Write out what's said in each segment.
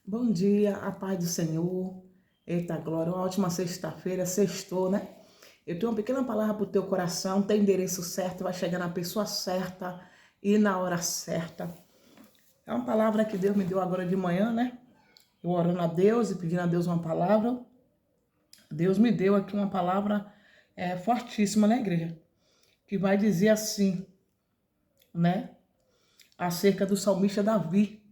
Bom dia, a paz do Senhor. Eita glória, uma ótima sexta-feira, sextou, né? Eu tenho uma pequena palavra para o teu coração, tem endereço certo, vai chegar na pessoa certa e na hora certa. É uma palavra que Deus me deu agora de manhã, né? Eu orando a Deus e pedindo a Deus uma palavra. Deus me deu aqui uma palavra fortíssima, né, igreja? Que vai dizer assim, né? Acerca do salmista Davi,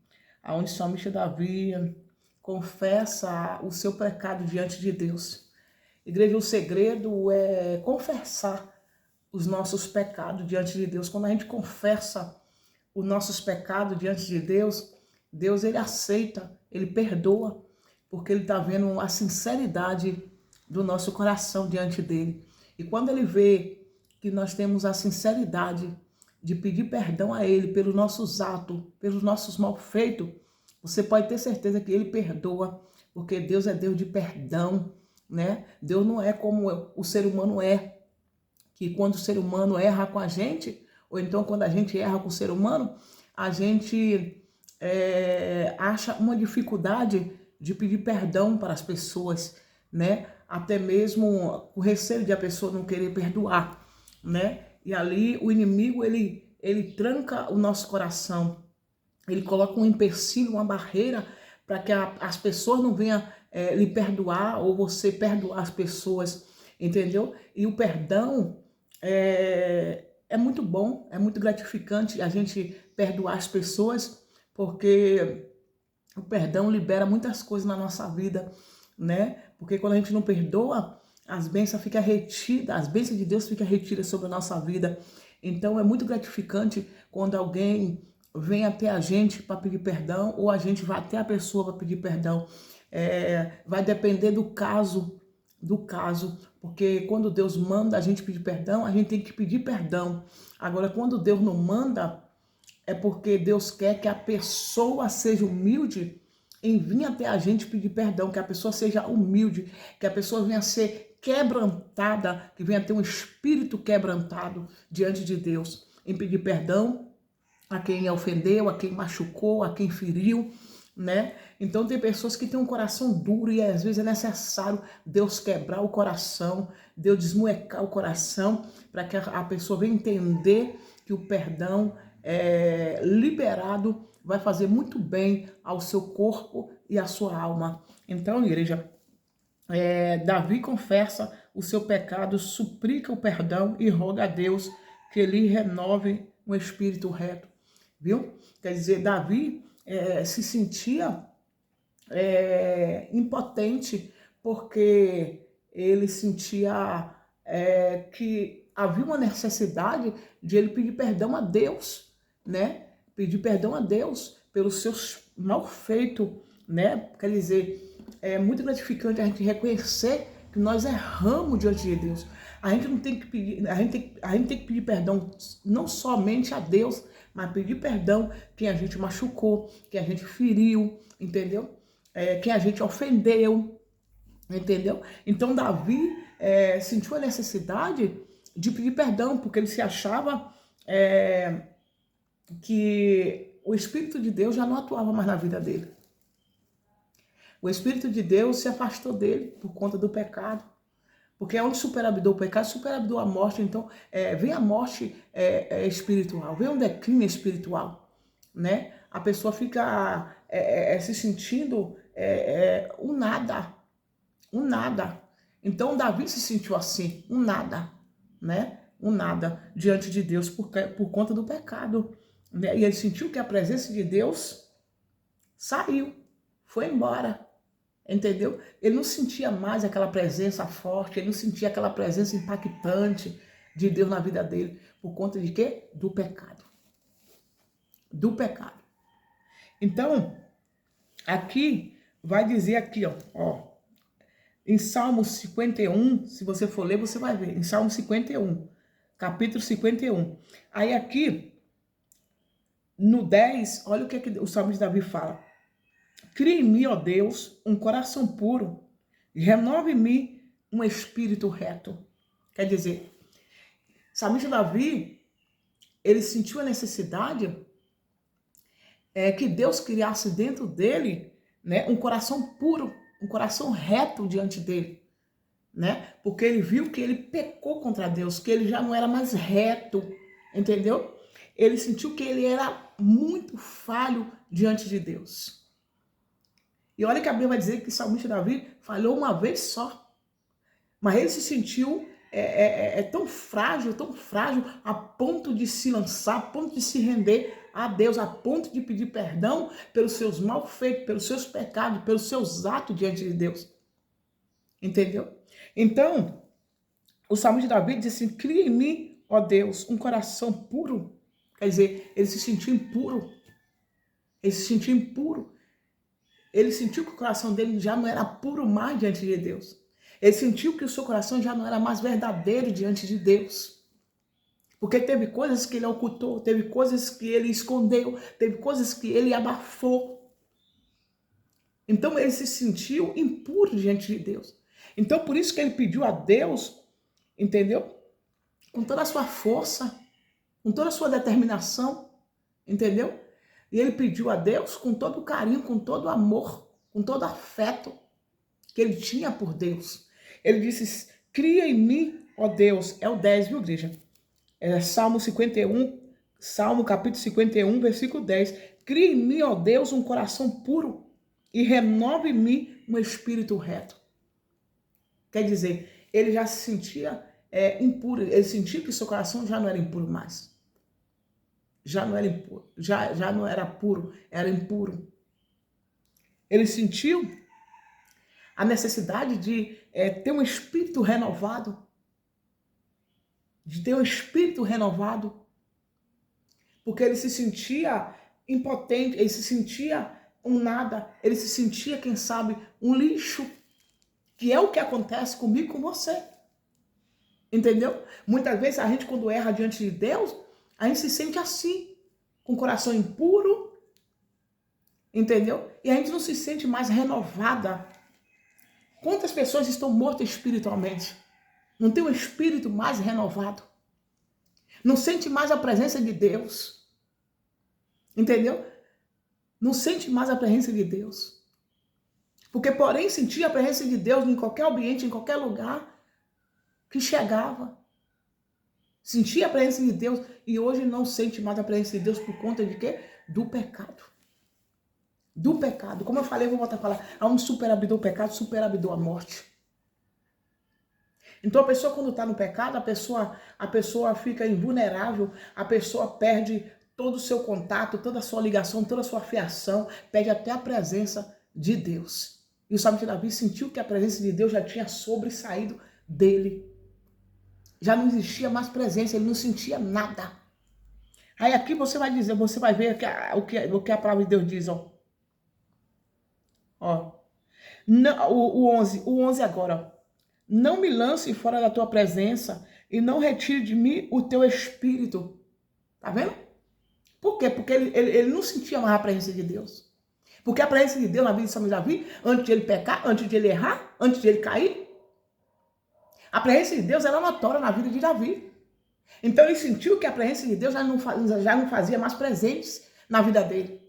aonde o salmista Davi confessa o seu pecado diante de Deus. Igreja, o segredo é confessar os nossos pecados diante de Deus. Quando a gente confessa os nossos pecados diante de Deus, Deus ele aceita, ele perdoa, porque ele está vendo a sinceridade do nosso coração diante dele. E quando ele vê que nós temos a sinceridade de pedir perdão a ele pelos nossos atos, pelos nossos malfeitos, você pode ter certeza que ele perdoa, porque Deus é Deus de perdão, né? Deus não é como o ser humano é, que quando o ser humano erra com a gente, ou então quando a gente erra com o ser humano, a gente acha uma dificuldade de pedir perdão para as pessoas, né? Até mesmo o receio de a pessoa não querer perdoar, né? E ali o inimigo, ele tranca o nosso coração, ele coloca um empecilho, uma barreira para que as pessoas não venham lhe perdoar ou você perdoar as pessoas, entendeu? E o perdão é muito bom, é muito gratificante a gente perdoar as pessoas, porque o perdão libera muitas coisas na nossa vida, né? Porque quando a gente não perdoa, as bênçãos ficam retidas, as bênçãos de Deus ficam retidas sobre a nossa vida. Então é muito gratificante quando alguém vem até a gente para pedir perdão ou a gente vai até a pessoa para pedir perdão. Vai depender do caso, porque quando Deus manda a gente pedir perdão, a gente tem que pedir perdão. Agora, quando Deus não manda, é porque Deus quer que a pessoa seja humilde em vir até a gente pedir perdão, que a pessoa seja humilde, que a pessoa venha ser quebrantada, que venha ter um espírito quebrantado diante de Deus, em pedir perdão a quem ofendeu, a quem machucou, a quem feriu, né? Então tem pessoas que têm um coração duro e às vezes é necessário Deus quebrar o coração, Deus desmuecar o coração, para que a pessoa venha entender que o perdão liberado vai fazer muito bem ao seu corpo e à sua alma. Então, igreja, Davi confessa o seu pecado, suplica o perdão e roga a Deus que ele renove um espírito reto, viu? Quer dizer, Davi se sentia impotente porque ele sentia que havia uma necessidade de ele pedir perdão a Deus, né? Pedir perdão a Deus pelos seus malfeitos, né? Quer dizer, é muito gratificante a gente reconhecer que nós erramos diante de Deus. A gente não tem que pedir, a gente tem que pedir perdão não somente a Deus, mas pedir perdão quem a gente machucou, quem a gente feriu, entendeu? Quem a gente ofendeu, entendeu? Então Davi sentiu a necessidade de pedir perdão, porque ele se achava que o Espírito de Deus já não atuava mais na vida dele. O Espírito de Deus se afastou dele por conta do pecado. Porque onde superabundou o pecado, superabundou a morte. Então, vem a morte espiritual, vem um declínio espiritual, né? A pessoa fica se sentindo um nada, um nada. Então, Davi se sentiu assim, um nada, né? Um nada diante de Deus por conta do pecado, né? E ele sentiu que a presença de Deus saiu, foi embora. Entendeu? Ele não sentia mais aquela presença forte, ele não sentia aquela presença impactante de Deus na vida dele. Por conta de quê? Do pecado. Do pecado. Então, aqui, vai dizer aqui, ó, em Salmo 51, se você for ler, você vai ver. Em Salmo 51, capítulo 51. Aí aqui, no 10, olha o que o Salmo de Davi fala. Cria em mim, ó Deus, um coração puro, renove em mim um espírito reto. Quer dizer, salmista Davi, ele sentiu a necessidade que Deus criasse dentro dele né? Um coração puro, um coração reto diante dele, né? Porque ele viu que ele pecou contra Deus, que ele já não era mais reto, entendeu? Ele sentiu que ele era muito falho diante de Deus. E olha que a Bíblia vai dizer que o salmista Davi falhou uma vez só. Mas ele se sentiu tão frágil, a ponto de se lançar, a ponto de se render a Deus, a ponto de pedir perdão pelos seus malfeitos, pelos seus pecados, pelos seus atos diante de Deus. Entendeu? Então, o salmista Davi diz assim: cria em mim, ó Deus, um coração puro. Quer dizer, ele se sentiu impuro. Ele se sentiu impuro. Ele sentiu que o coração dele já não era puro mais diante de Deus. Ele sentiu que o seu coração já não era mais verdadeiro diante de Deus. Porque teve coisas que ele ocultou, teve coisas que ele escondeu, teve coisas que ele abafou. Então ele se sentiu impuro diante de Deus. Então por isso que ele pediu a Deus, entendeu? Com toda a sua força, com toda a sua determinação, entendeu? E ele pediu a Deus com todo o carinho, com todo o amor, com todo o afeto que ele tinha por Deus. Ele disse: cria em mim, ó Deus. É o 10, viu, igreja? É Salmo 51, Salmo capítulo 51, versículo 10. Cria em mim, ó Deus, um coração puro e renove em mim um espírito reto. Quer dizer, ele já se sentia impuro. Ele sentia que seu coração já não era impuro mais. Já não era impuro. Já não era puro, era impuro. Ele sentiu a necessidade de ter um espírito renovado. De ter um espírito renovado. Porque ele se sentia impotente, ele se sentia um nada, ele se sentia, quem sabe, um lixo. Que é o que acontece comigo e com você. Entendeu? Muitas vezes a gente, quando erra diante de Deus, a gente se sente assim, com o coração impuro. Entendeu? E a gente não se sente mais renovada. Quantas pessoas estão mortas espiritualmente? Não tem um espírito mais renovado. Não sente mais a presença de Deus. Entendeu? Não sente mais a presença de Deus. Porque, porém, sentia a presença de Deus em qualquer ambiente, em qualquer lugar que chegava. Sentia a presença de Deus e hoje não sente mais a presença de Deus por conta de quê? Do pecado. Do pecado. Como eu falei, vou voltar a falar. Há um superabidou o pecado, superabidou a morte. Então a pessoa, quando está no pecado, a pessoa fica invulnerável, a pessoa perde todo o seu contato, toda a sua ligação, toda a sua fiação, perde até a presença de Deus. E o salmista Davi sentiu que a presença de Deus já tinha sobressaído dele. Já não existia mais presença, ele não sentia nada. Aí aqui você vai dizer, você vai ver o que a palavra de Deus diz, ó. Ó. Não, o 11 agora, ó. Não me lance fora da tua presença e não retire de mim o teu espírito. Tá vendo? Por quê? Porque ele não sentia mais a presença de Deus. Porque a presença de Deus na vida de Salmo Davi, antes de ele pecar, antes de ele errar, antes de ele cair, a presença de Deus era notória na vida de Davi. Então ele sentiu que a presença de Deus já não fazia mais presentes na vida dele.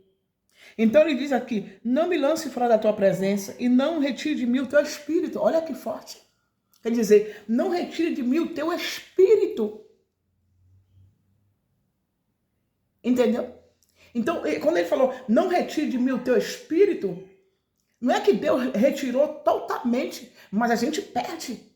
Então ele diz aqui: não me lance fora da tua presença e não retire de mim o teu espírito. Olha que forte. Quer dizer, não retire de mim o teu espírito. Entendeu? Então, quando ele falou, não retire de mim o teu espírito, não é que Deus retirou totalmente, mas a gente perde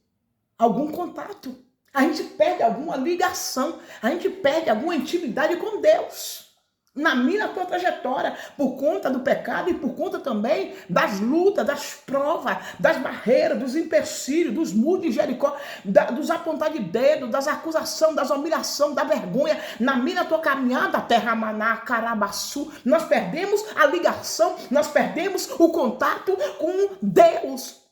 algum contato. A gente perde alguma ligação. A gente perde alguma intimidade com Deus. Na minha, na tua trajetória, por conta do pecado e por conta também das lutas, das provas, das barreiras, dos empecilhos, dos muros de Jericó, dos apontar de dedo, das acusações, das humilhações, da vergonha. Na minha, na tua caminhada, terra maná, carabaçu, nós perdemos a ligação, nós perdemos o contato com Deus.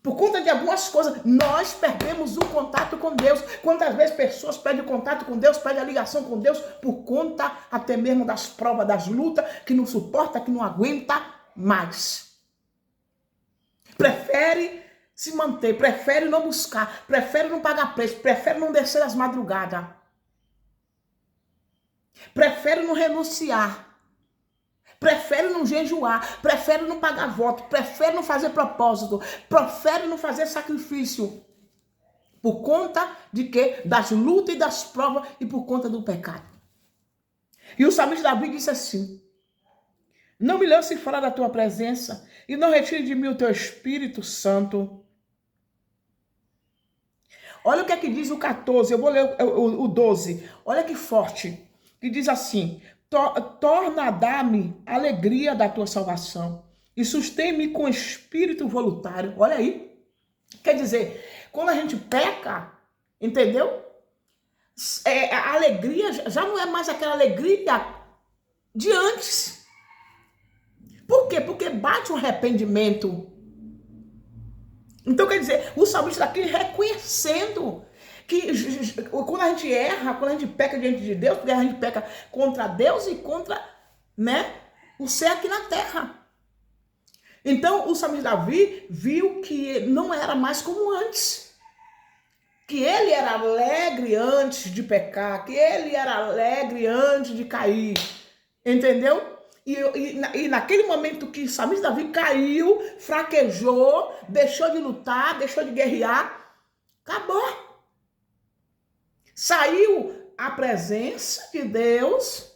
Por conta de algumas coisas, nós perdemos o contato com Deus. Quantas vezes pessoas perdem o contato com Deus, perdem a ligação com Deus, por conta até mesmo das provas, das lutas, que não suporta, que não aguenta mais. Prefere se manter, prefere não buscar, prefere não pagar preço, prefere não descer as madrugadas. Prefere não renunciar. prefere não jejuar, prefere não pagar voto, prefere não fazer propósito, prefere não fazer sacrifício. Por conta de quê? Das lutas e das provas e por conta do pecado. E o salmista Davi disse assim: não me lance fora da tua presença e não retire de mim o teu Espírito Santo. Olha o que é que diz o 14, eu vou ler o 12. Olha que forte. Que diz assim: torna a dar-me a alegria da tua salvação e sustém-me com espírito voluntário. Olha aí. Quer dizer, quando a gente peca, entendeu? A alegria já não é mais aquela alegria de antes. Por quê? Porque bate um arrependimento. Então, quer dizer, o salmista está aqui reconhecendo que quando a gente erra, quando a gente peca diante de Deus, porque a gente peca contra Deus e contra, né, o ser aqui na terra. Então, o salmista Davi viu que não era mais como antes. Que ele era alegre antes de pecar, que ele era alegre antes de cair. Entendeu? E naquele momento que o salmista Davi caiu, fraquejou, deixou de lutar, deixou de guerrear, acabou. Saiu a presença de Deus,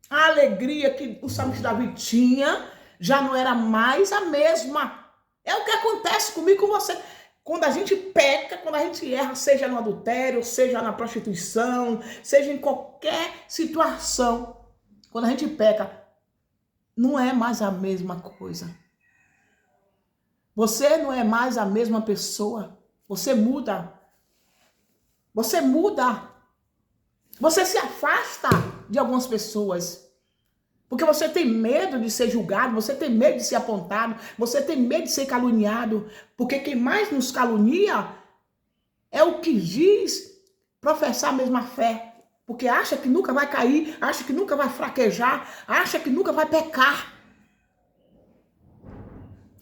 a alegria que o salmista Davi tinha, já não era mais a mesma. É o que acontece comigo e com você. Quando a gente peca, quando a gente erra, seja no adultério, seja na prostituição, seja em qualquer situação, quando a gente peca, não é mais a mesma coisa. Você não é mais a mesma pessoa. Você muda. Você muda. Você se afasta de algumas pessoas. Porque você tem medo de ser julgado, você tem medo de ser apontado, você tem medo de ser caluniado. Porque quem mais nos calunia é o que diz professar a mesma fé. Porque acha que nunca vai cair, acha que nunca vai fraquejar, acha que nunca vai pecar.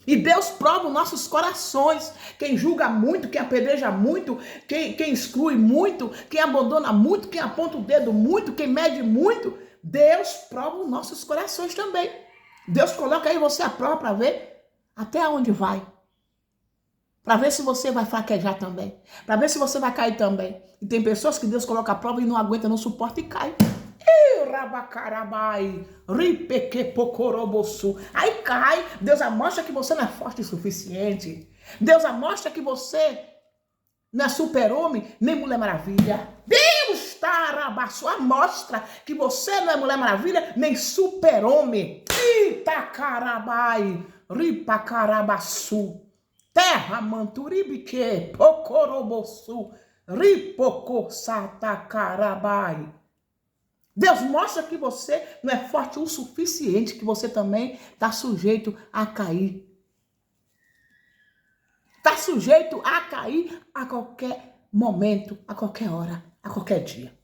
E Deus prova os nossos corações. Quem julga muito, quem apedreja muito, quem exclui muito, quem abandona muito, quem aponta o dedo muito, quem mede muito, Deus prova os nossos corações também. Deus coloca aí você à prova para ver até onde vai. Para ver se você vai fraquejar também. Para ver se você vai cair também. E tem pessoas que Deus coloca a prova e não aguenta, não suporta e cai. Rabacarabai, ripeque pocorobosu. Aí cai. Deus mostra que você não é forte o suficiente. Deus mostra que você não é super-homem, nem Mulher Maravilha. Deus tarabaçu, mostra que você não é Mulher Maravilha, nem super-homem. Itacarabai, ripacarabaçu. Terra manturibique, pocorobosu, ripoco satacarabai. Deus mostra que você não é forte o suficiente, que você também está sujeito a cair. Está sujeito a cair a qualquer momento, a qualquer hora, a qualquer dia.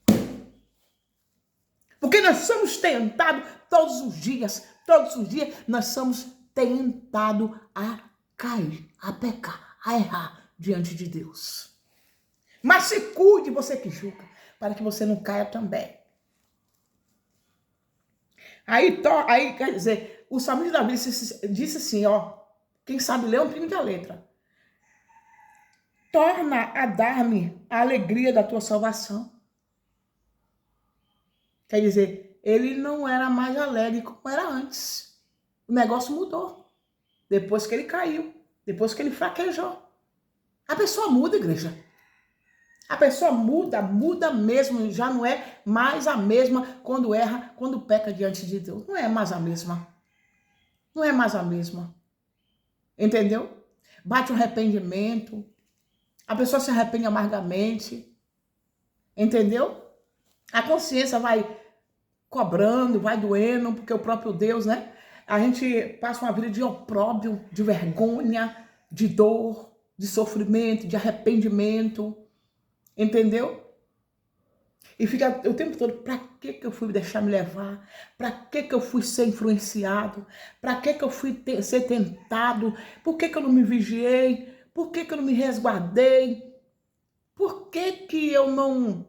Porque nós somos tentados todos os dias nós somos tentados a cair, a pecar, a errar diante de Deus. Mas se cuide, você que julga, para que você não caia também. Aí, quer dizer, o salmista Davi disse assim, ó, quem sabe ler um pouquinho da letra. Torna a dar-me a alegria da tua salvação. Quer dizer, ele não era mais alegre como era antes. O negócio mudou. Depois que ele caiu, depois que ele fraquejou. A pessoa muda, igreja. A pessoa muda mesmo, já não é mais a mesma quando erra, quando peca diante de Deus. Não é mais a mesma. Não é mais a mesma. Entendeu? Bate o arrependimento. A pessoa se arrepende amargamente. Entendeu? A consciência vai cobrando, vai doendo, porque o próprio Deus, né? A gente passa uma vida de opróbrio, de vergonha, de dor, de sofrimento, de arrependimento. Entendeu? E fica o tempo todo, para que eu fui deixar me levar? Para que eu fui ser influenciado? Para que eu fui ser tentado? Por que eu não me vigiei? Por que eu não me resguardei? Por que eu não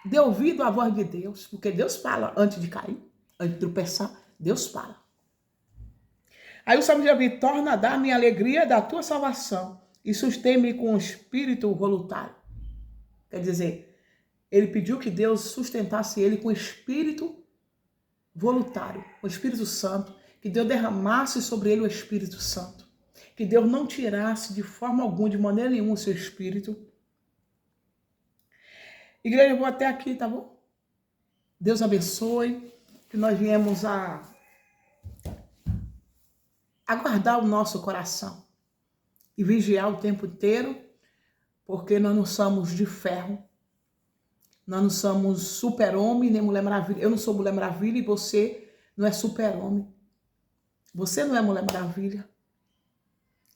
dei ouvido à voz de Deus? Porque Deus fala antes de cair, antes de tropeçar. Deus para. Aí o Salmo de Davi, torna a dar-me a alegria da tua salvação e sustém-me com o espírito voluntário. Quer dizer, ele pediu que Deus sustentasse ele com espírito voluntário, o Espírito Santo, que Deus derramasse sobre ele o Espírito Santo, que Deus não tirasse de forma alguma, de maneira nenhuma, o seu espírito. Igreja, eu vou até aqui, tá bom? Deus abençoe, que nós viemos a guardar o nosso coração e vigiar o tempo inteiro, porque nós não somos de ferro, nós não somos super-homem nem Mulher Maravilha. Eu não sou Mulher Maravilha e você não é super-homem. Você não é Mulher Maravilha.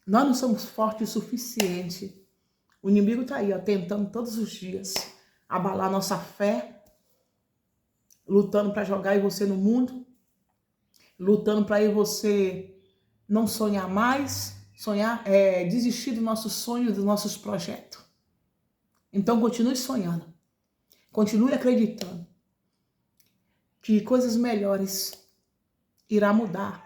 Nós não somos fortes o suficiente. O inimigo está aí, ó, tentando todos os dias abalar nossa fé, lutando para jogar em você no mundo, lutando para aí você não sonhar mais, desistir do nosso sonho, dos nossos projetos. Então continue sonhando, continue acreditando que coisas melhores irá mudar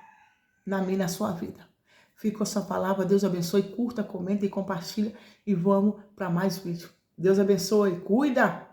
na minha e na sua vida. Fica com essa palavra, Deus abençoe, curta, comenta e compartilha e vamos para mais vídeo. Deus abençoe, cuida!